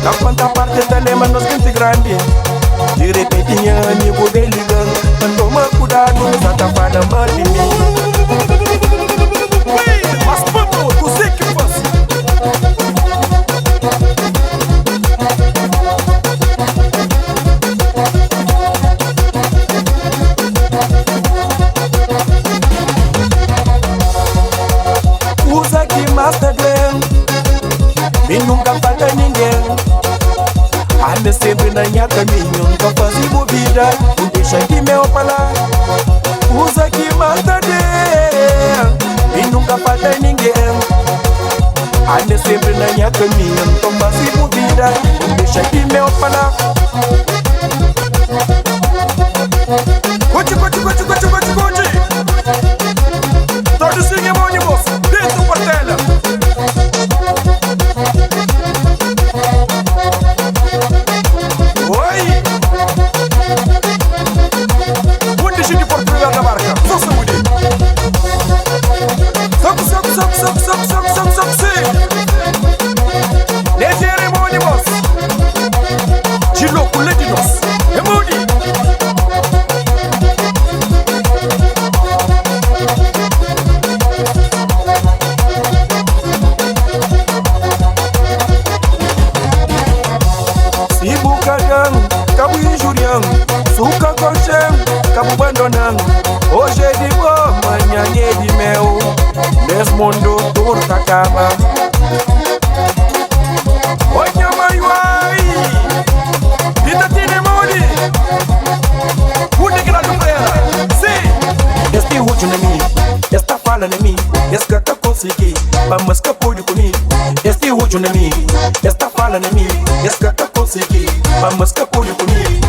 Da quanta parte telema nos gente grande. De repente ni bude ligan. Toma cuidado, sata fala mal de mim. Mas papo, tu sei que faz. Usa que Instagram, e nunca falta ninguém. Anda sempre na minha caminho, nunca faz movida, não deixa que meu falar. Usa que Instagram, e nunca falta ninguém. Anda sempre na minha caminho, nunca faz movida, não deixa que meu falar. Curte. Todos singam ônibus, dentro do quartel. Oi! Onde deixa de Portugal da marca? Só saúde! Sobe, Ligeiro ônibus! De louco, ledinos! É mude! Cabo injuriando, suca colchão, cabo abandonando. Hoje é de boa, amanhã é de mel. Nesse mundo tudo acaba. Oi, minha mãe, uai! Vida tem demônio! Onde que ela não era? Sim! Este último é mim, esta fala é mim. Esse que eu consegui, vamos que pode comigo. Este último é mim, esta fala é mim. Esse que eu consegui, vamos que pode comigo.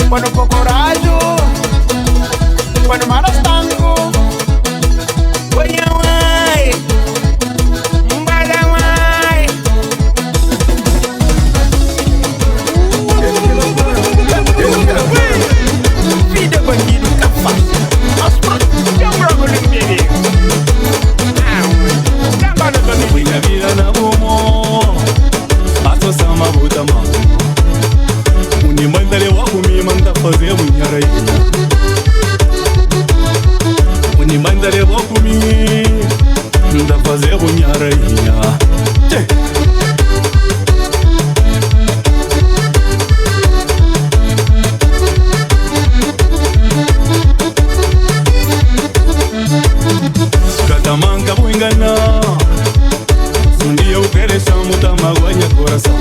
Bueno, con coraje, bueno, malos tango, oye, guay, mbala guay. Vida bandido, capaz, as próximas, eu bravo no meio. Trabalho com minha vida na bomo, passo sama buta mão. Uni mandale wa kumi manda fazer minha rainha. Uni mandale wa kumi manda fazer minha rainha. Katamanka buingana, sundi eu quero chamuta maguanya coração.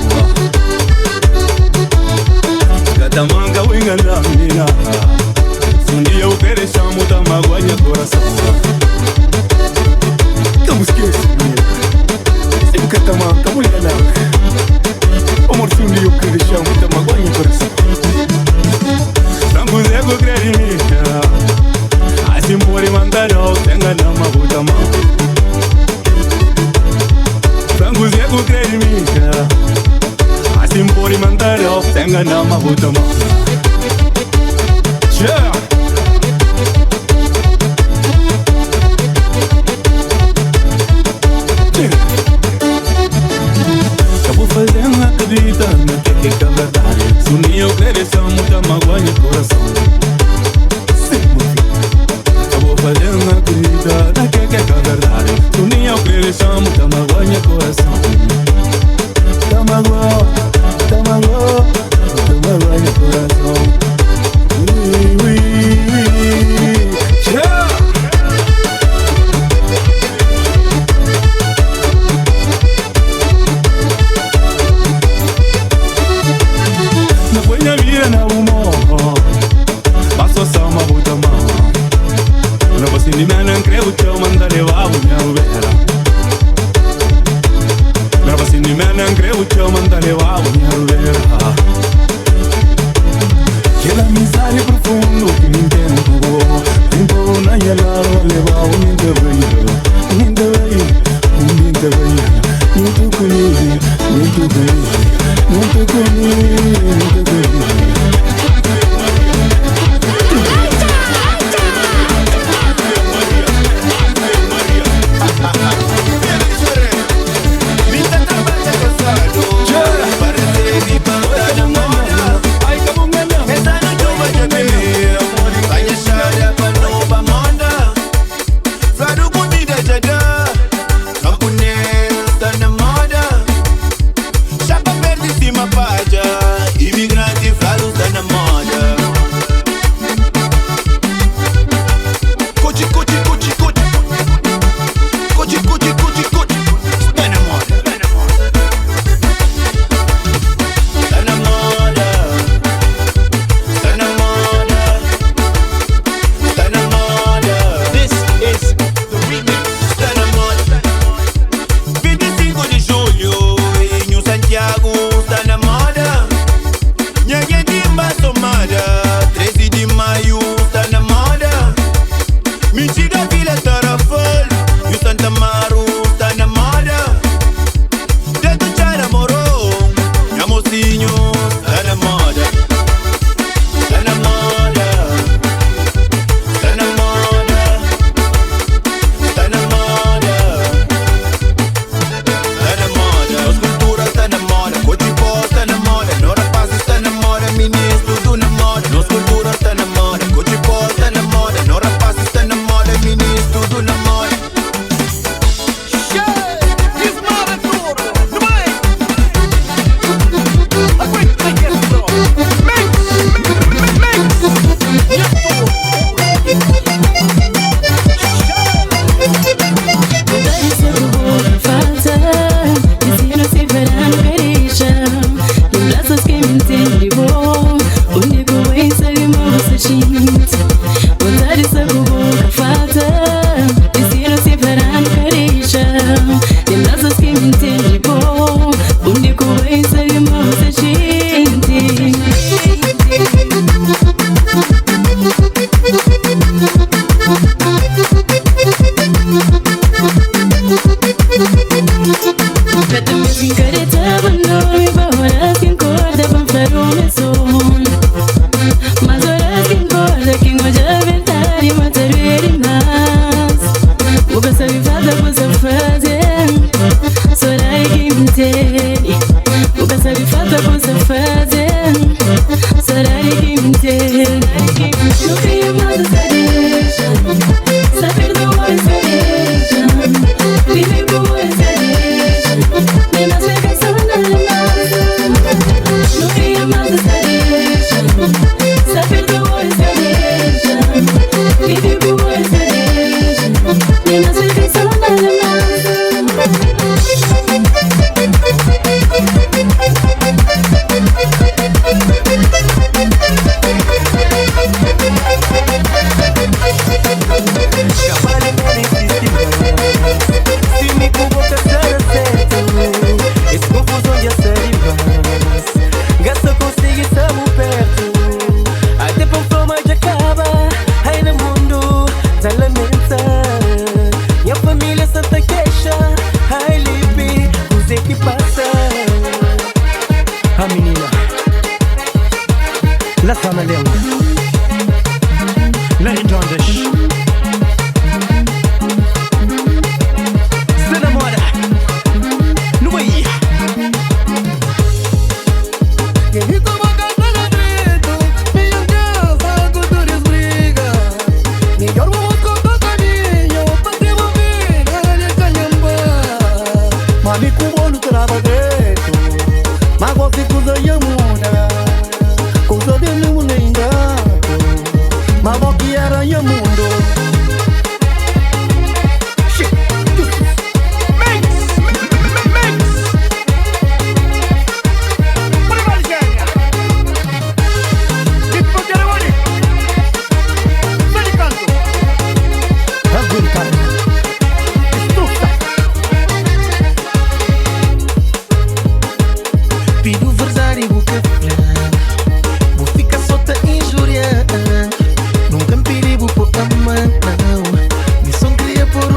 Katamanka buingana mina, sundi eu quero chamuta maguanya coração. Como esquece, menina? mandaleo tenga na mabuta ma Franguzi ya kukredimika Asimpori mandaleo tenga na mabuta ma Yeah Fazendo acredita na que é verdade Sunia o cresceu muita mágoa no coração Acabou fazendo acredita na que é verdade Sunia o cresceu muita mágoa no coração Tá mágoa no coração Yeah Minha vida na humor Passo só uma puta mão Não vou se nimar, não creio que eu manda levar a minha rubera Não vou se nimar, não creio que eu manda levar a minha rubera Aquela amizade profundo que me entendo Tempo na gelada levar o minha rubera Minha rubera Muito comigo, muito bem Muito comigo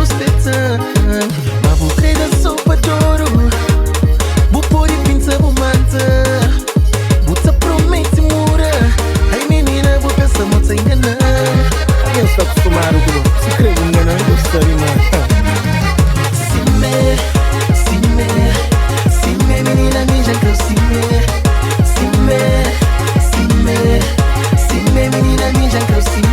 busteta. Mas vou crer da sopa de ouro. Vou pôr e pinça, vou manta. Vou te promete mura. Ai menina, vou pensar muito sem enganar. Eu estou acostumado com se crê enganar, eu gostaria mais. Sime, menina ninja que eu sime, menina ninja que eu sime.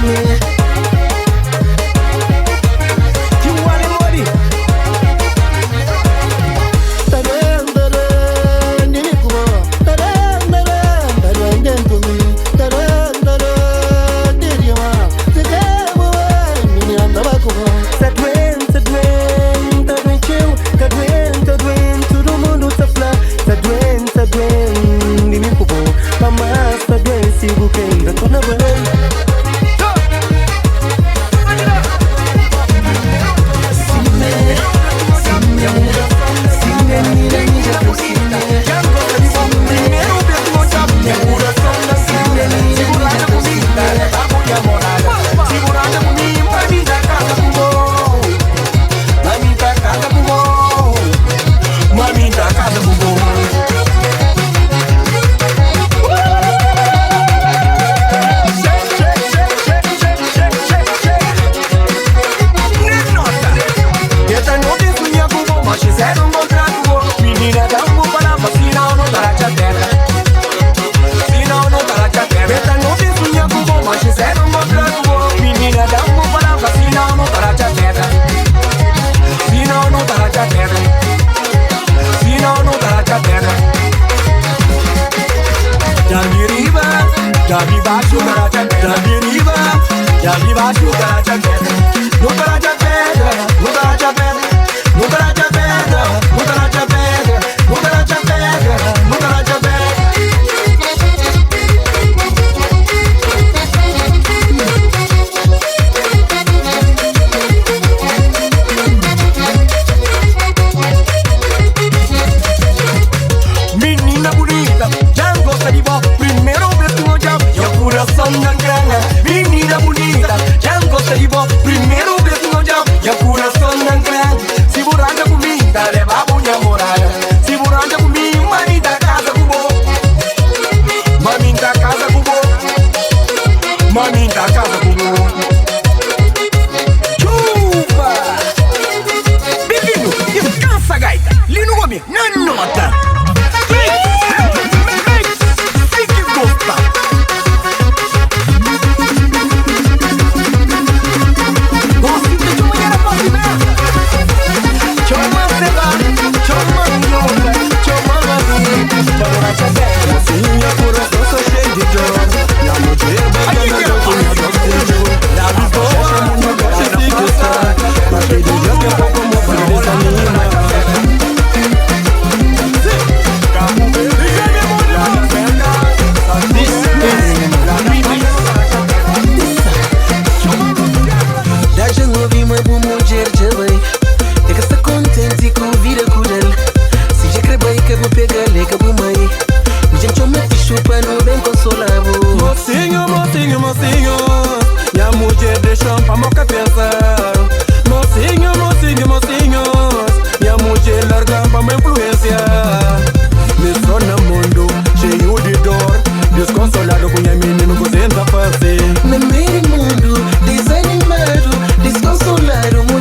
No meio do mundo, desanimado, desconsolado.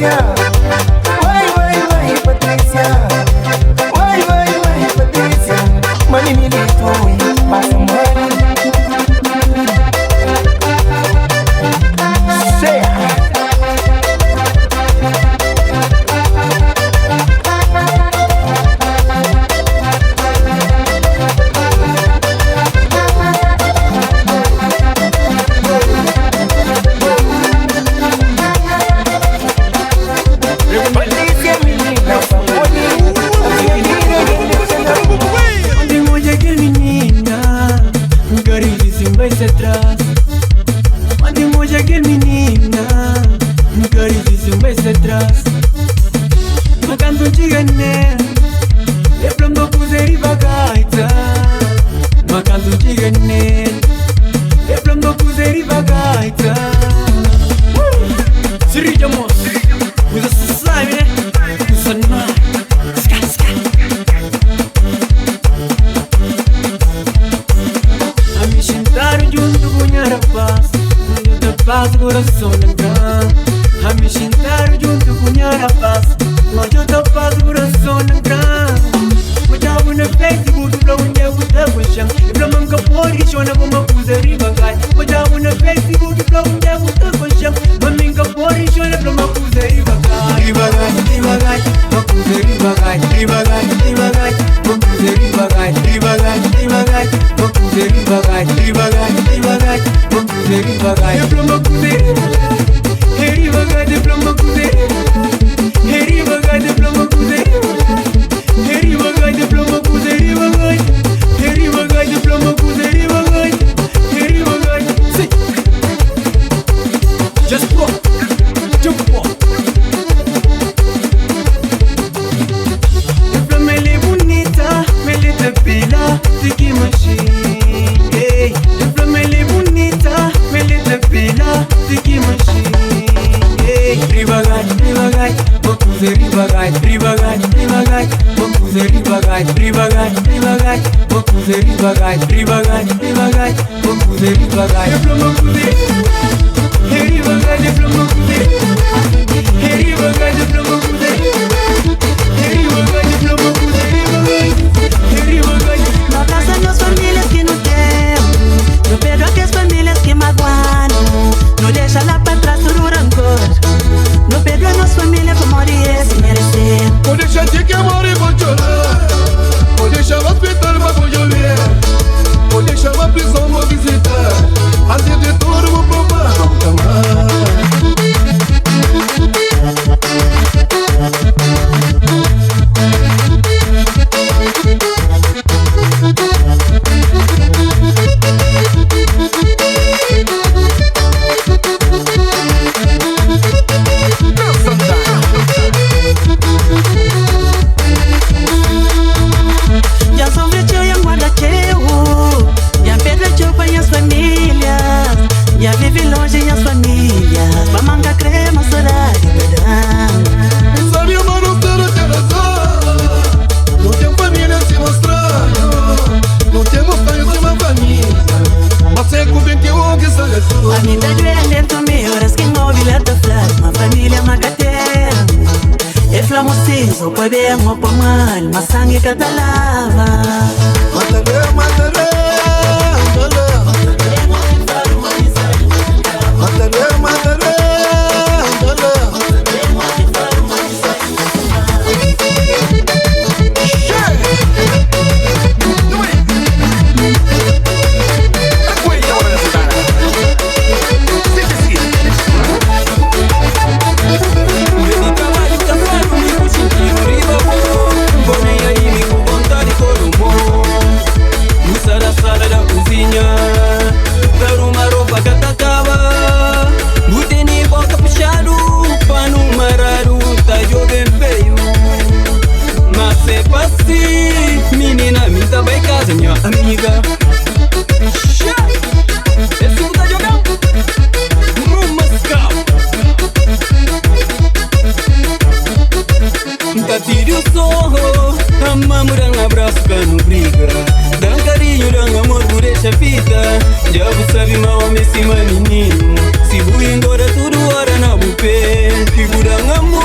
Patrícia. Vai, Patrícia. Vai, Patrícia. Mani milito e passa mãe. Já você sabe mal a menino. Se vou embora tudo hora na bupe. Figura amor.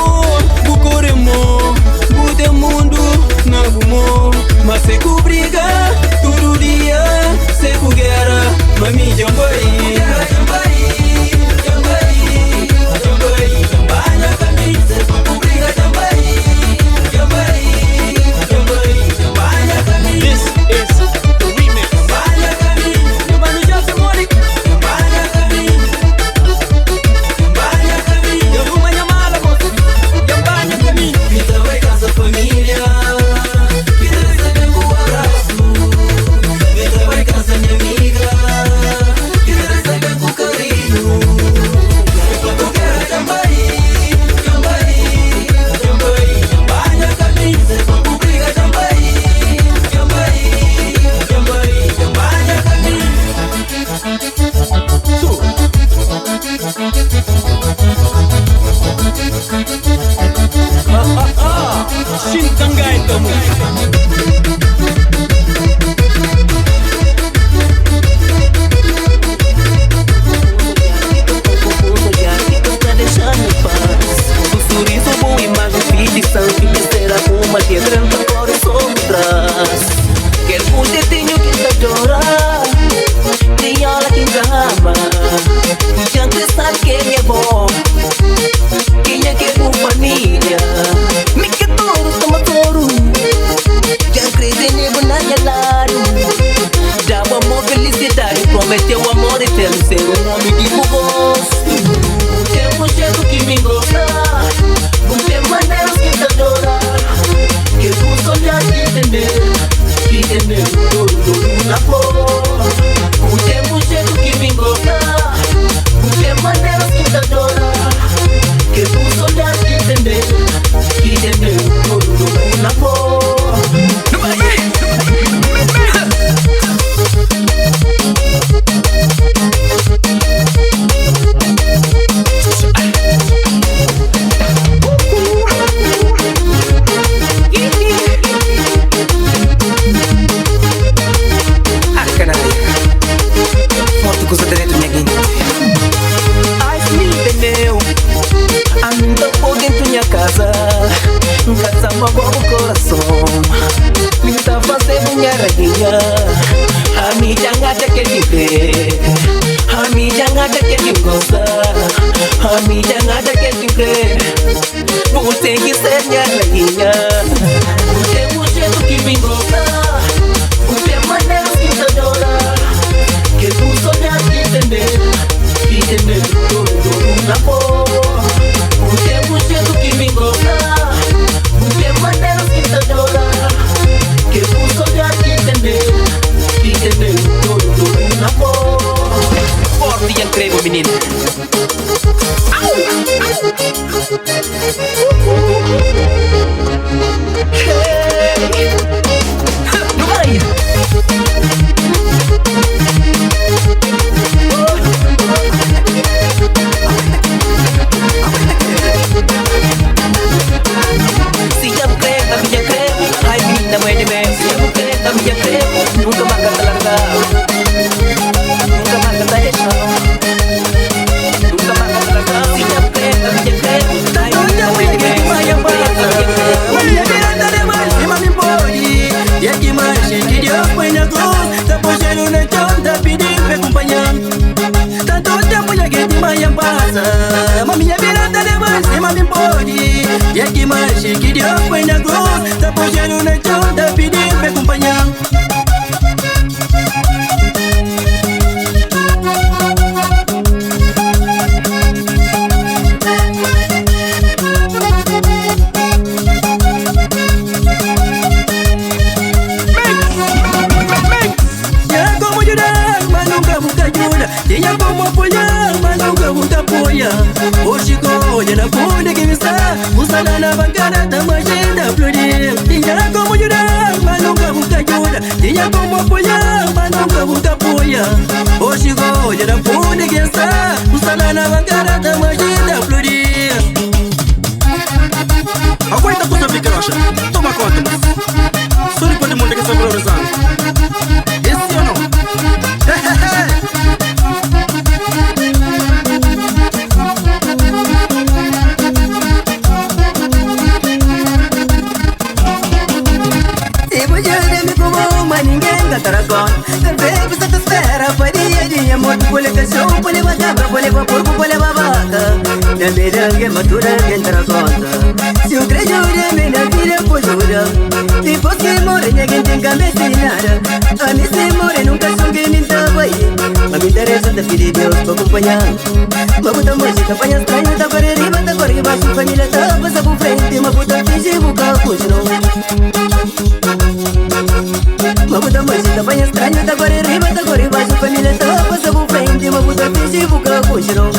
família nada que te crê. Você que ser minha rainha. Você o jeito que vem gostar. Você maneira que te adora. Que tu sonhas de entender. Entender todo na amor. Você o jeito que vem gostar. Você maneira que te adora. Que tu sonhas de entender. Entender todo na amor. Forte e incrível, menino. Hey, no vai. Se eu creio, a minha creio. Ai, menina, mãe de mim. Se eu creio, a minha creio. Nunca mais canta largar. Nunca mais canta deixar. Nunca mais canta largar. Se eu creio, a minha creio. Ai, menina, mãe de mim. Vai embora. Mulher virada de mais, cima me pode. E é que mais, que Deus põe na cruz. Tá puxando no chão, tá pedindo pra acompanhar. Tanto tempo já que de manhã passa. Maminha virada de mais, cima me pode. E é que mais, que Deus põe na cruz. Tá puxando no chão, tá pedindo pra acompanhar. Tinha como apoiar, mas nunca apoia. Hoje olha na bunda que me está. Usada na bancada da magenda florir. Tinha como ajudar, mas nunca ajuda. Tinha como apoiar, mas nunca apoia. Hoje olha na bunda que está. Usada na bancada da magenda florir. Aguenta com essa picarocha, toma conta, mas só depois de mundo que está valorizando. Esse ou não? Talvez você te espera, faria de amor. Pule cachorro, pule batata, pule porco, pule babaca. Na beira que matura, que entra conta. Se o creio de mim na vida, pois jura. Depois que morre, ninguém tem cabeça e nada. A mim se morre, nunca sou quem me tava aí. Mas me interessa te pedir Deus pra acompanhar. Uma puta música, apanha estranho, tá para riba, tá para baixo. Família tá, passa por frente. Uma puta finge, boca, puxa, não. Uma puta música, banha estranho, tá agora riba, tá agora embaixo. Família tá, passa por frente. Uma puta finge, boca, puxa, não.